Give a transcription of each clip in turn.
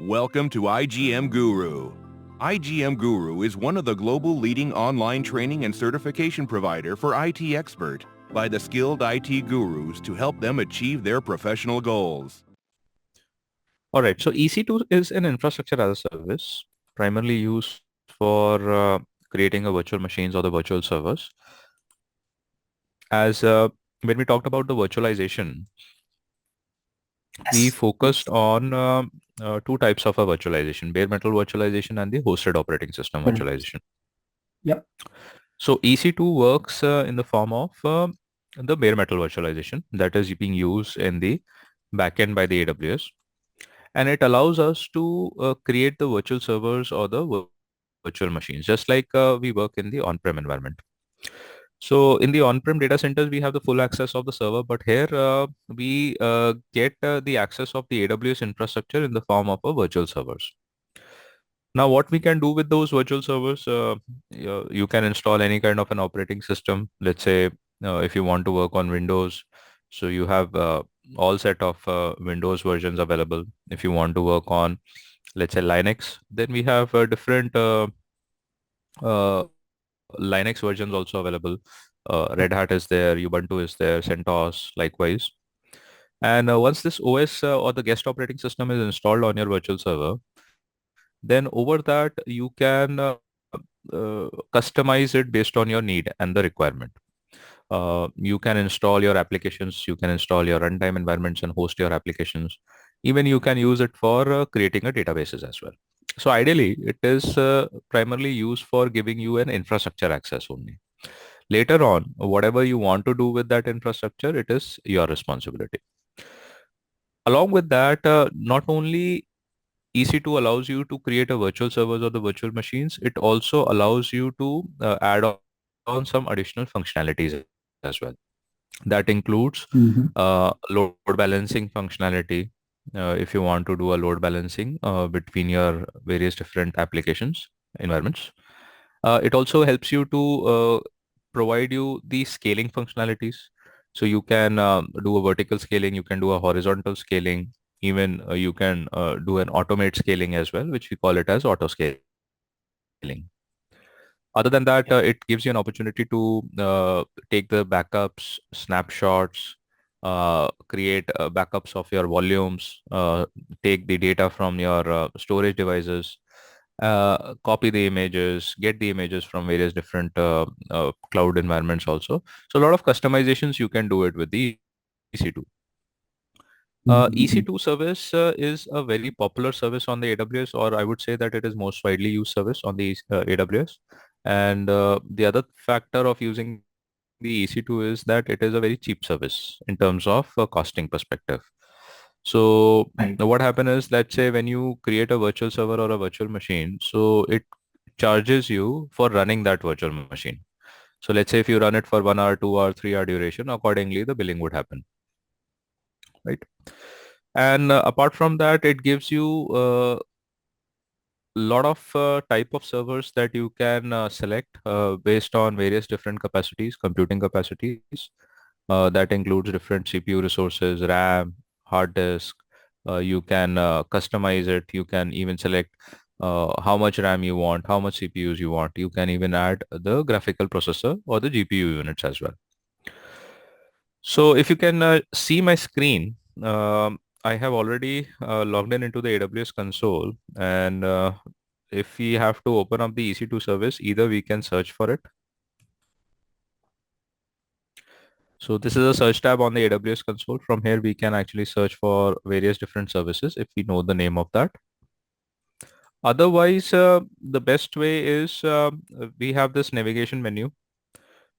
Welcome to igmGuru. igmGuru is one of the global leading online training and certification provider for IT expert by the skilled IT gurus to help them achieve their professional goals. All right. So EC2 is an infrastructure as a service, primarily used for creating a virtual machines or the virtual servers. As when we talked about the virtualization, we Yes. focused on two types of a virtualization: bare metal virtualization and the hosted operating system Correct. virtualization. Yep. So EC2 works in the form of the bare metal virtualization that is being used in the backend by the AWS. And it allows us to create the virtual servers or the virtual machines, just like we work in the on-prem environment. So in the on-prem data centers, we have the full access of the server, but here we get the access of the AWS infrastructure in the form of a virtual servers. Now, what we can do with those virtual servers, you can install any kind of an operating system. Let's say if you want to work on Windows, so you have all set of Windows versions available. If you want to work on, let's say Linux, then we have different Linux versions also available. Red Hat is there, Ubuntu is there, CentOS likewise. And once this OS or the guest operating system is installed on your virtual server, then over that you can customize it based on your need and the requirement. You can install your applications, you can install your runtime environments and host your applications. Even you can use it for creating a databases as well. So ideally, it is primarily used for giving you an infrastructure access only. Later on, whatever you want to do with that infrastructure, it is your responsibility. Along with that, not only EC2 allows you to create a virtual servers or the virtual machines, it also allows you to add on some additional functionalities as well. That includes load balancing functionality. If you want to do a load balancing between your various different applications environments. It also helps you to provide you the scaling functionalities. So you can do a vertical scaling, you can do a horizontal scaling, even you can do an automate scaling as well, which we call it as auto scaling. Other than that, it gives you an opportunity to take the backups, snapshots, create backups of your volumes, take the data from your storage devices, copy the images, get the images from various different cloud environments also. So a lot of customizations you can do it with the EC2. EC2 service is a very popular service on the AWS, or I would say that it is most widely used service on the AWS. And the other factor of using the EC2 is that it is a very cheap service in terms of costing perspective. So Right. what happens is, let's say when you create a virtual server or a virtual machine, so it charges you for running that virtual machine. So let's say if you run it for 1 hour, 2 hour, 3 hour duration, accordingly the billing would happen, right? And apart from that, it gives you a lot of type of servers that you can select based on various different capacities, computing capacities. That includes different CPU resources, RAM, hard disk. You can customize it. You can even select how much RAM you want, how much CPUs you want. You can even add the graphical processor or the GPU units as well. So if you can see my screen, I have already logged in into the AWS console, and if we have to open up the EC2 service, either we can search for it. So this is a search tab on the AWS console. From here, we can actually search for various different services if we know the name of that. Otherwise, the best way is we have this navigation menu.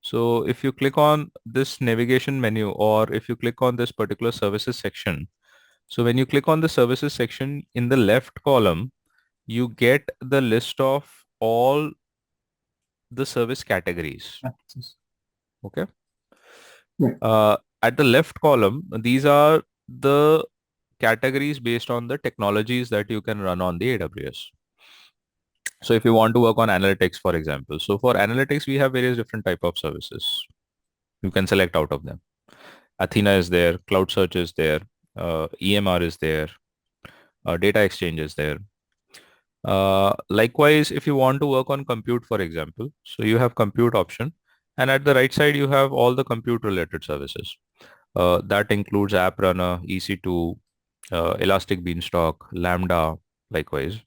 So if you click on this navigation menu, or if you click on this particular services section, so when you click on the services section in the left column, you get the list of all the service categories. Okay. Right. At the left column, these are the categories based on the technologies that you can run on the AWS. So if you want to work on analytics, for example, so for analytics, we have various different type of services. You can select out of them. Athena is there, Cloud Search is there, EMR is there, Data exchange is there. Likewise, if you want to work on compute, for example, so you have compute option, and at the right side, you have all the compute related services. That includes App Runner, EC2, Elastic Beanstalk, Lambda, likewise.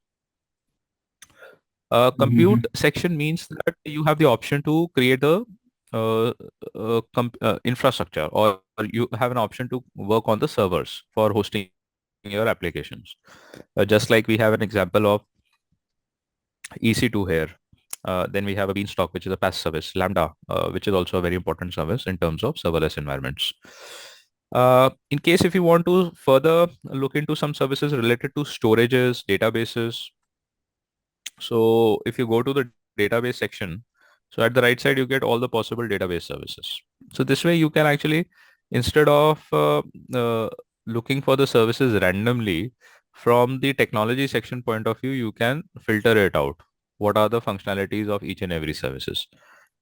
Compute section means that you have the option to create the infrastructure, or you have an option to work on the servers for hosting your applications. Just like we have an example of EC2 here. Then we have a Beanstalk, which is a PaaS service, Lambda, which is also a very important service in terms of serverless environments. In case if you want to further look into some services related to storages, databases, so if you go to the database section, so at the right side, you get all the possible database services. So this way you can actually, instead of looking for the services randomly, from the technology section point of view, you can filter it out. What are the functionalities of each and every services?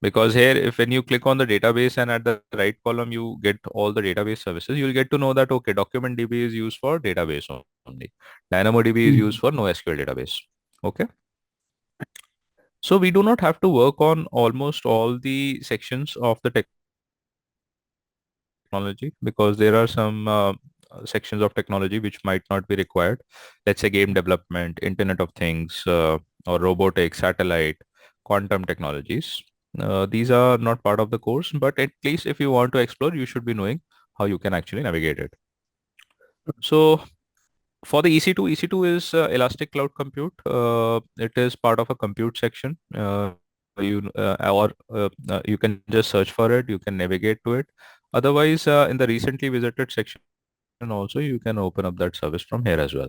Because here, if when you click on the database and at the right column, you get all the database services, you'll get to know that, okay, DocumentDB is used for database only. DynamoDB is used for NoSQL database. Okay. So we do not have to work on almost all the sections of the technology, because there are some sections of technology which might not be required. Let's say game development, Internet of Things, or robotics, satellite, quantum technologies. These are not part of the course, but at least if you want to explore, you should be knowing how you can actually navigate it. So for the EC2, EC2 is Elastic Cloud Compute. It is part of a compute section. You can just search for it. You can navigate to it. Otherwise, in the recently visited section also, you can open up that service from here as well.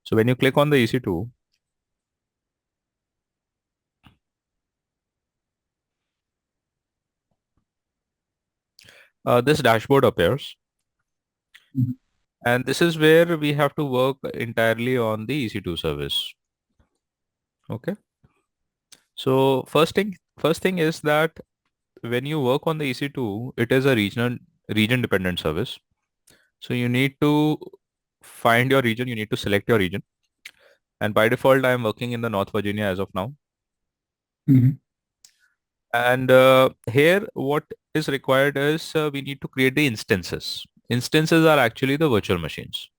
So when you click on the EC2, this dashboard appears. And this is where we have to work entirely on the EC2 service. Okay. So first thing is that when you work on the EC2, it is a region dependent service. So you need to find your region. You need to select your region. And by default, I am working in the North Virginia as of now. And here, what is required is we need to create the instances. Instances are actually the virtual machines.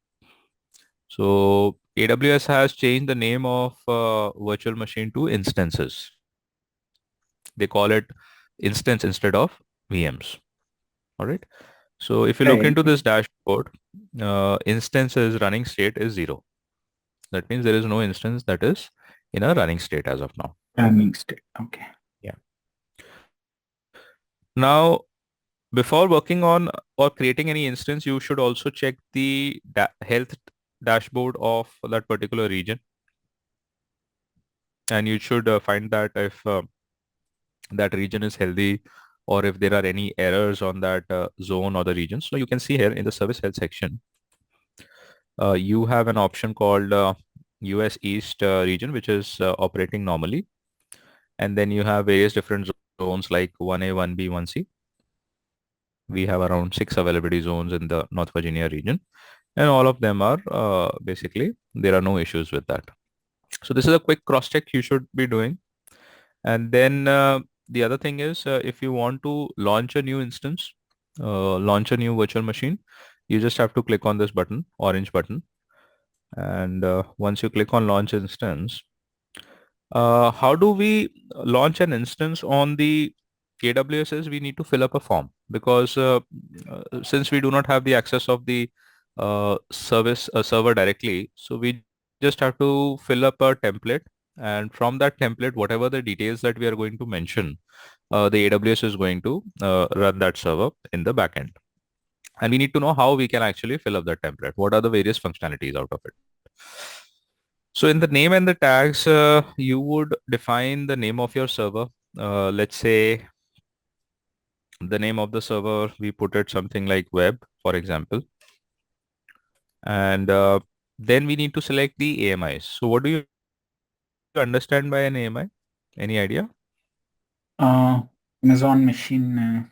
So AWS has changed the name of virtual machine to instances. They call it instance instead of VMs. All right. So if you look into this dashboard, instances running state is 0. That means there is no instance that is in a running state as of now. Running state. Okay. Yeah. Now, before working on or creating any instance, you should also check the health dashboard of that particular region. And you should find that if that region is healthy, or if there are any errors on that zone or the region. So you can see here in the service health section, you have an option called US East region, which is operating normally. And then you have various different zones like 1A, 1B, 1C. We have around 6 availability zones in the North Virginia region. And all of them are basically, there are no issues with that. So this is a quick cross check you should be doing. And then the other thing is, if you want to launch a new instance, launch a new virtual machine, you just have to click on this button, orange button. And once you click on launch instance, how do we launch an instance on the AWS is we need to fill up a form, because since we do not have the access of the server directly, so we just have to fill up a template, and from that template, whatever the details that we are going to mention, the AWS is going to run that server in the backend. And we need to know how we can actually fill up that template. What are the various functionalities out of it? So in the name and the tags, you would define the name of your server. Let's say the name of the server, we put it something like web, for example. And then we need to select the AMIs. So what do you understand by an AMI? Any idea? Amazon machine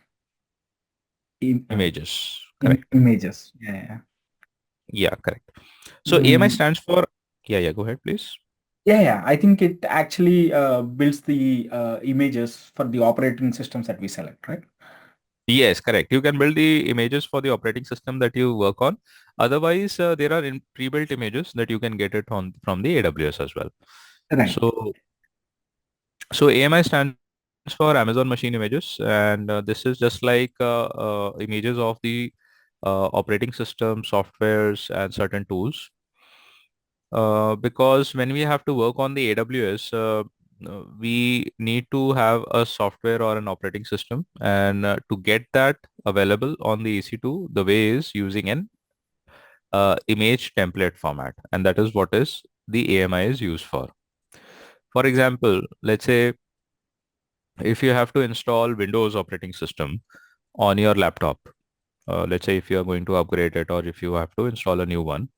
Images, correct? images. Yeah. Yeah, correct. So AMI stands for, yeah, go ahead, please. Yeah. I think it actually builds the images for the operating systems that we select, right? Yes, correct. You can build the images for the operating system that you work on. Otherwise, there are pre-built images that you can get it on from the AWS as well. Right. So AMI stands for Amazon Machine Images, and this is just like images of the operating system, softwares, and certain tools. Because when we have to work on the AWS, we need to have a software or an operating system, and to get that available on the EC2, the way is using an image template format, and that is what is the AMI is used for. For example, let's say if you have to install Windows operating system on your laptop, let's say if you are going to upgrade it or if you have to install a new one,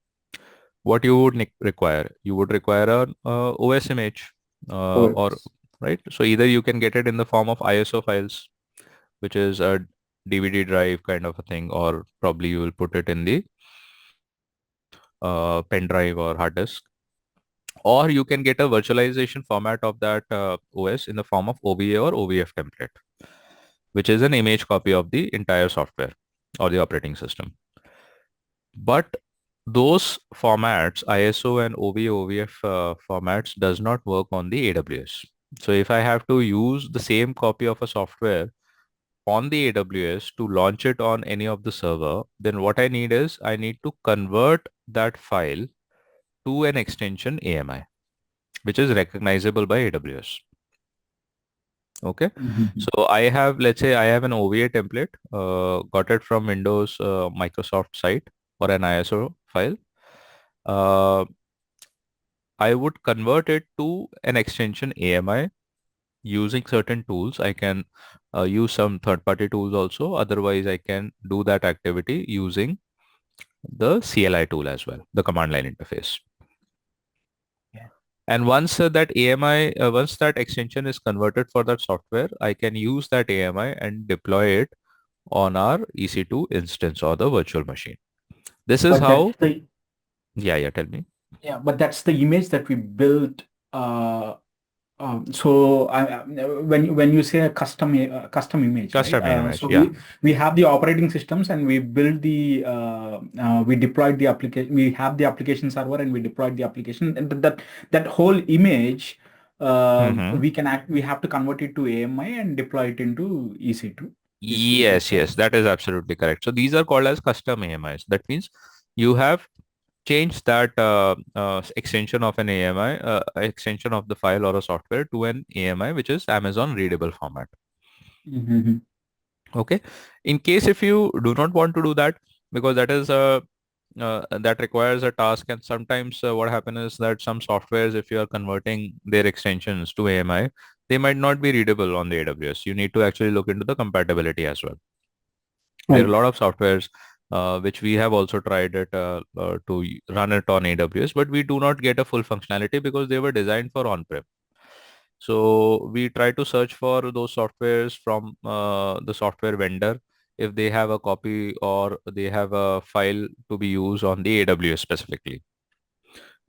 what you would require? You would require an OS image, or OS. right. So either you can get it in the form of ISO files, which is a DVD drive kind of a thing, or probably you will put it in the pen drive or hard disk, or you can get a virtualization format of that OS in the form of OVA or OVF template, which is an image copy of the entire software or the operating system. But those formats, ISO and OVA, OVF formats, does not work on the AWS. So if I have to use the same copy of a software on the AWS to launch it on any of the server, then what I need is I need to convert that file to an extension AMI, which is recognizable by AWS. Okay. So I have, let's say I have an OVA template, got it from Windows Microsoft site or an ISO file. I would convert it to an extension AMI using certain tools. I can use some third-party tools also. Otherwise, I can do that activity using the CLI tool as well, the command line interface. Yeah. And once that AMI, once that extension is converted for that software, I can use that AMI and deploy it on our EC2 instance or the virtual machine. This is But how, that's the tell me. Yeah, but that's the image that we built. So when you say a custom image, right? Custom image, So yeah. we have the operating systems and we build the we deployed the application. We have the application server and we deployed the application, and that whole image Mm-hmm. we have to convert it to AMI and deploy it into EC2. Is that Yes, correct? yes, that is absolutely correct. So these are called as custom AMIs. That means you have changed that extension of an AMI, extension of the file or a software to an AMI, which is Amazon readable format. Mm-hmm. Okay. In case if you do not want to do that, because that is a that requires a task, and sometimes what happens is that some softwares, if you are converting their extensions to AMI, they might not be readable on the AWS. You need to actually look into the compatibility as well. There are a Right. lot of softwares which we have also tried it to run it on AWS, but we do not get a full functionality because they were designed for on-prem. So we try to search for those softwares from the software vendor if they have a copy or they have a file to be used on the AWS specifically.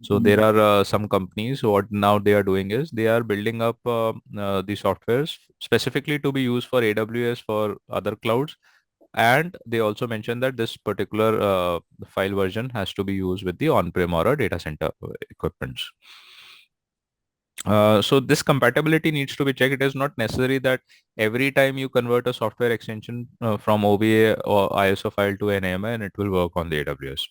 So there Mhm. are some companies, what now they are doing is they are building up the softwares specifically to be used for AWS for other clouds. And they also mentioned that this particular file version has to be used with the on-prem or a data center equipments. So this compatibility needs to be checked. It is not necessary that every time you convert a software extension from OVA or ISO file to an AMI and it will work on the AWS.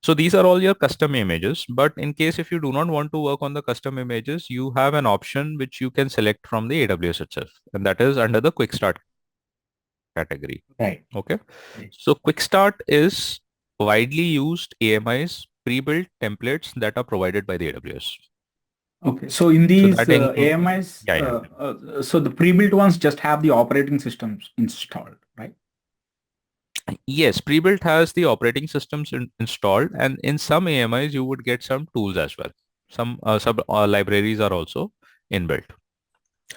So these are all your custom images. But in case if you do not want to work on the custom images, you have an option which you can select from the AWS itself. And that is under the quick start category. Right. Okay. Right. So quick start is widely used AMIs, pre-built templates that are provided by the AWS. Okay, so in So these that includes, AMIs, yeah, yeah. so the pre-built ones just have the operating systems installed, right? Yes, pre-built has the operating systems installed, and in some AMIs you would get some tools as well. Some sub libraries are also inbuilt.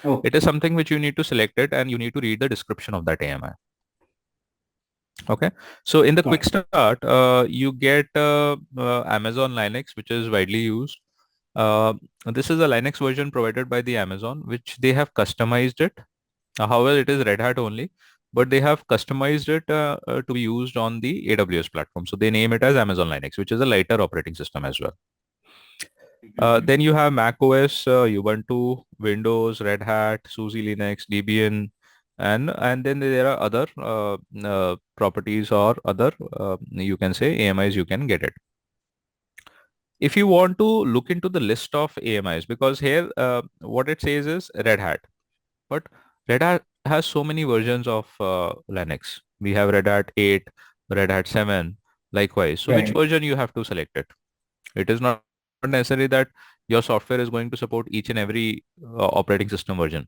Okay. It is something which you need to select it and you need to read the description of that AMI. Okay. So in the Got quick it. start, you get Amazon Linux, which is widely used. Uh, this is a Linux version provided by the Amazon, which they have customized it. However, it is Red Hat only, but they have customized it to be used on the AWS platform. So they name it as Amazon Linux, which is a lighter operating system as well. Mhm. Then you have Mac OS, Ubuntu, Windows, Red Hat, SUSE Linux, Debian, and then there are other properties or other you can say AMIs you can get it. If you want to look into the list of AMIs, because here what it says is Red Hat, but Red Hat has so many versions of Linux. We have Red Hat 8, Red Hat 7, likewise. So which Right. version you have to select it? It is not necessary that your software is going to support each and every operating system version.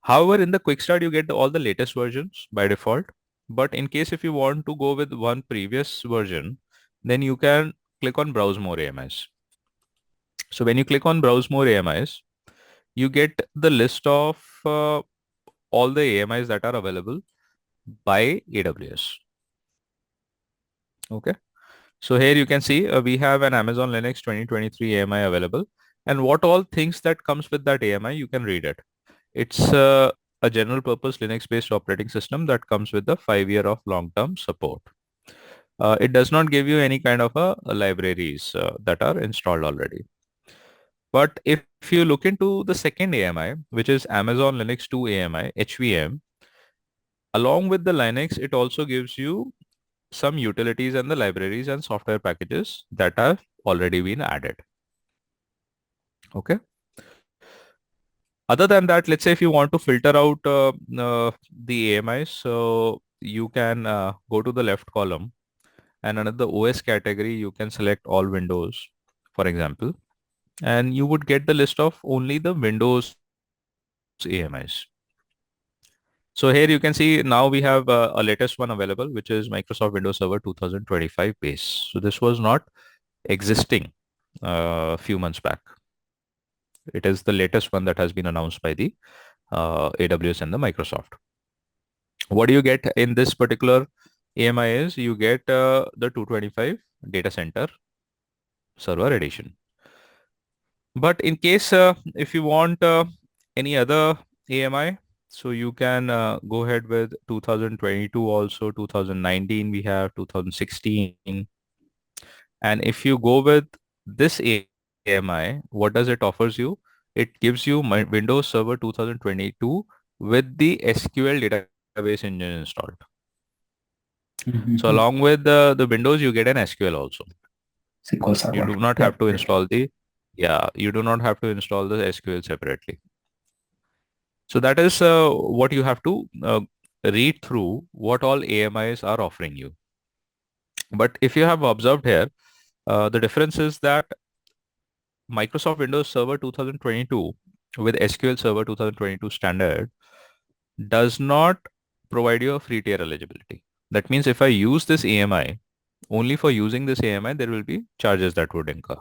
However, in the quick start, you get all the latest versions by default. But in case if you want to go with one previous version, then you can click on browse more AMIs. So when you click on browse more AMIs, you get the list of all the AMIs that are available by AWS. Okay. So here you can see we have an Amazon Linux 2023 AMI available, and what all things that comes with that AMI, you can read it. It's a general purpose Linux based operating system that comes with the 5 year of long-term support. It does not give you any kind of libraries that are installed already. But if you look into the second AMI, which is Amazon Linux 2 AMI, HVM, along with the Linux, it also gives you some utilities and the libraries and software packages that have already been added. Okay. Other than that, let's say if you want to filter out the AMIs, so you can go to the left column and under the OS category, you can select all Windows, for example, and you would get the list of only the Windows AMIs. So here you can see now we have a latest one available, which is Microsoft Windows Server 2025 base. So this was not existing a few months back. It is the latest one that has been announced by the AWS and the Microsoft. What do you get in this particular AMI is you get the 225 data center server edition. But in case if you want any other AMI, so you can go ahead with 2022 also, 2019 we have 2016. And if you go with this AMI, what does it offers you? It gives you Windows Server 2022 with the SQL database engine installed. So Mhm. along with the Windows, you get an SQL also. SQL You Server. do not Yeah. have to install you do not have to install the SQL separately. So that is what you have to read through what all AMIs are offering you. But if you have observed here, the difference is that Microsoft Windows Server 2022 with SQL Server 2022 standard does not provide you a free tier eligibility. That means if I use this AMI, only for using this AMI, there will be charges that would incur,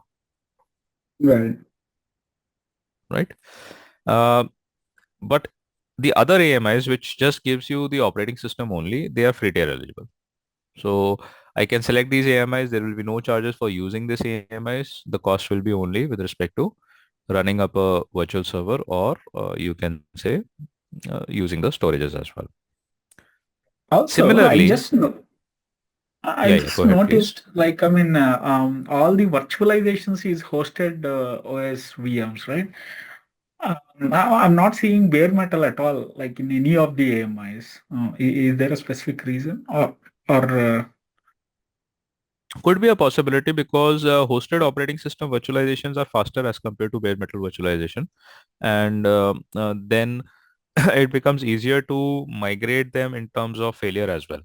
Right. right? Uh, but the other AMIs, which just gives you the operating system only, they are free tier eligible. So I can select these AMIs. There will be no charges for using this AMIs. The cost will be only with respect to running up a virtual server or you can say using the storages as well. Also, Similarly, I yeah, go just ahead, please. noticed, like, I mean, all the virtualizations is hosted OS VMs, right? Now I'm not seeing bare metal at all, like in any of the AMIs. Is there a specific reason, or Could be a possibility because hosted operating system virtualizations are faster as compared to bare metal virtualization, and then it becomes easier to migrate them in terms of failure as well.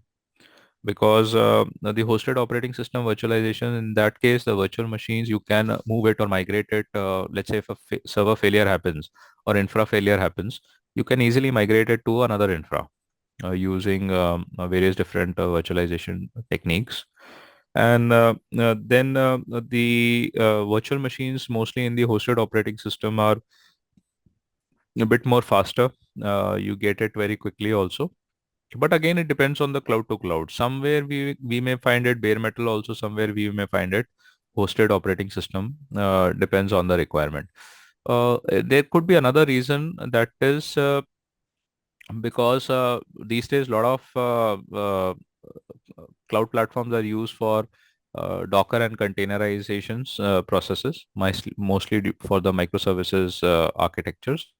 Because the hosted operating system virtualization, in that case, the virtual machines, you can move it or migrate it. Let's say if a server failure happens or infra failure happens, you can easily migrate it to another infra using various different virtualization techniques. And then the virtual machines mostly in the hosted operating system are a bit more faster. You get it very quickly also. But again, it depends on the cloud to cloud. Somewhere we may find it bare metal also, somewhere we may find it hosted operating system, depends on the requirement. There could be another reason, that is because these days a lot of cloud platforms are used for Docker and containerizations processes, mostly for the microservices architectures.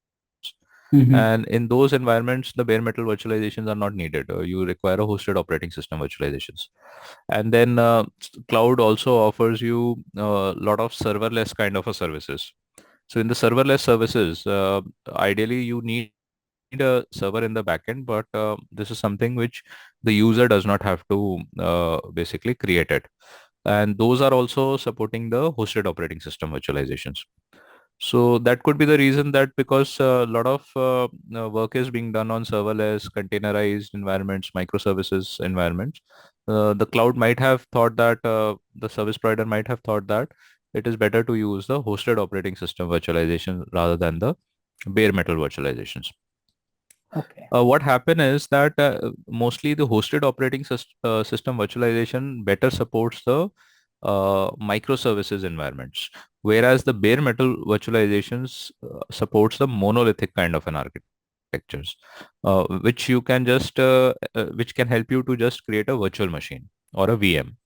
Mhm. And in those environments, the bare metal virtualizations are not needed. You require a hosted operating system virtualizations. And then cloud also offers you a lot of serverless kind of a services. So in the serverless services, ideally you need a server in the backend, but this is something which the user does not have to basically create it. And those are also supporting the hosted operating system virtualizations. So that could be the reason, that because a lot of work is being done on serverless, containerized environments, microservices environments. The cloud might have thought that, the service provider might have thought that it is better to use the hosted operating system virtualization rather than the bare metal virtualizations. Okay. What happened is that mostly the hosted operating system virtualization better supports the microservices environments, whereas the bare metal virtualizations supports the monolithic kind of an architectures, which can help you to just create a virtual machine or a VM.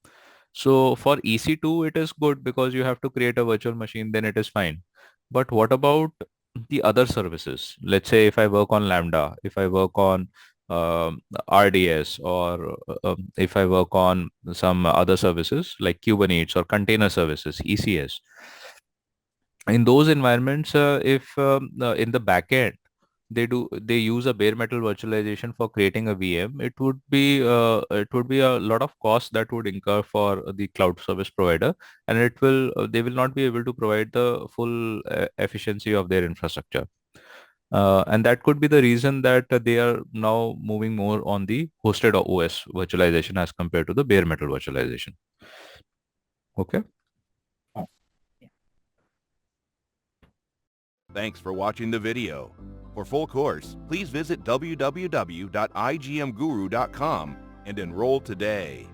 So for EC2, it is good because you have to create a virtual machine, then it is fine. But what about the other services? Let's say if I work on Lambda, if I work on RDS, or if I work on some other services like Kubernetes or container services, ECS. In those environments, if in the backend they use a bare metal virtualization for creating a VM, it would be a lot of cost that would incur for the cloud service provider, and they will not be able to provide the full efficiency of their infrastructure. And that could be the reason that they are now moving more on the hosted OS virtualization as compared to the bare metal virtualization. Okay. Oh, yeah. Thanks for watching the video. For full course, please visit www.igmguru.com and enroll today.